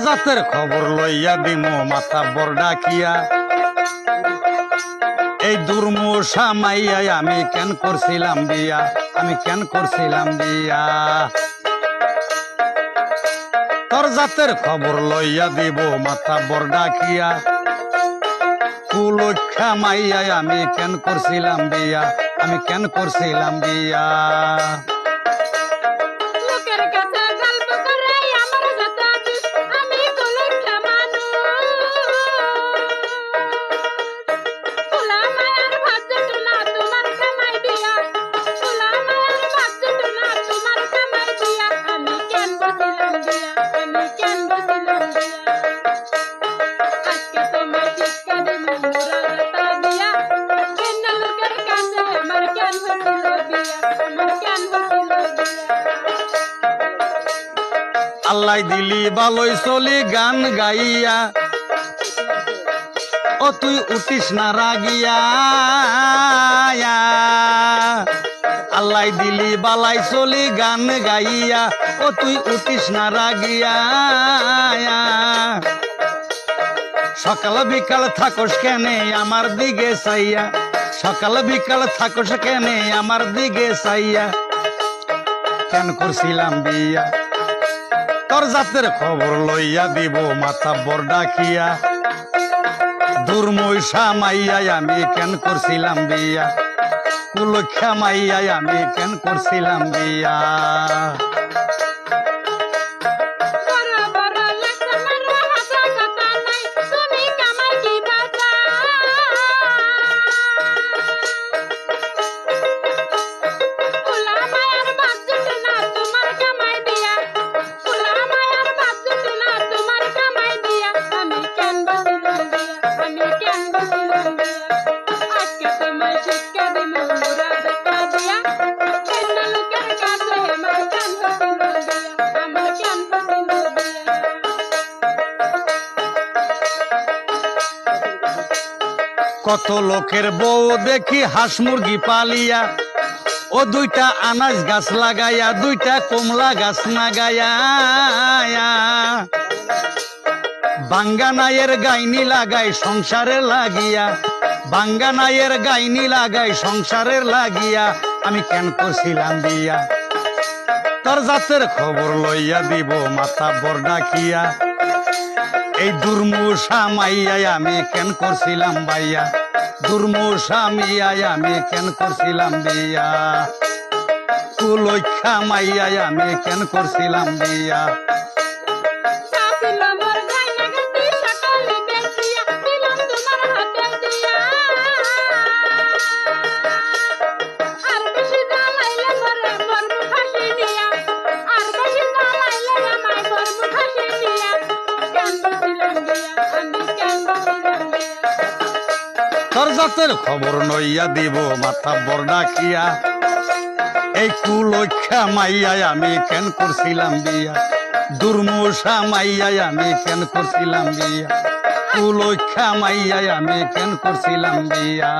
জাতের খবর লইয়া দিমু মাথা বর ডাকিয়া এই দুর্মূষা মাইয়াই আমি কেন করছিলাম বিয়া আমি কেন করছিলাম বিয়া তোর জাতের খবর লইয়া দিব মাথা বর ডাকিয়া কুলক্ষা মাইয়াই আমি কেন করছিলাম বিয়া আমি কেন করছিলাম বিয়া আল্লাহ দিলি বালই চলি গান গাইয়া ও তুই উঠিস না রাগিয়া আল্লাহ দিলি বালাই চলি গান গাইয়া ও তুই উঠিস না রাগিয়া সকাল বিকাল থাকস কেনে আমার দিকে চাইয়া সকাল বিকাল থাকস কেনে আমার দিকে চাইয়া কেন করছিলাম বিয়া তোর জাতের খবর লইয়া দিব মাথা বর ডাকিয়া দুর্মূষা মাইয়াই আমি কেন করছিলাম বিয়া কুলক্ষা মাইয়াই আমি কেন করছিলাম বিয়া কত লোকের বউ দেখি হাঁস মুরগি পালিয়া ও দুইটা আনাজ গাছ লাগাইয়া দুইটা কমলা গাছ লাগাইয়া বাঙ্গানায়ের গাইনি লাগাই সংসারে লাগিয়া বাঙ্গানায়ের গাইনি লাগাই সংসারে লাগিয়া আমি কেন করছিলাম বিয়া তোর জাতের খবর লইয়া দিব মাথা বর ডাকিয়া এই দুর্মূষা মাইয়াই আমি কেন করছিলাম বাইয়া দুর্মূষা মাইয়াই আমি কেন করছিলাম বিয়া কুলক্ষা মাইয়াই আমি কেন করছিলাম বিয়া তোর জাতের খবর নইয়া দিব মাথা বর ডাকিয়া এই কুলক্ষা মাইয়াই আমি কেন করছিলাম বিয়া দুর্মূষা মাইয়াই আমি কেন করছিলাম বিয়া কুলক্ষা মাইয়াই আমি কেন করছিলাম বিয়া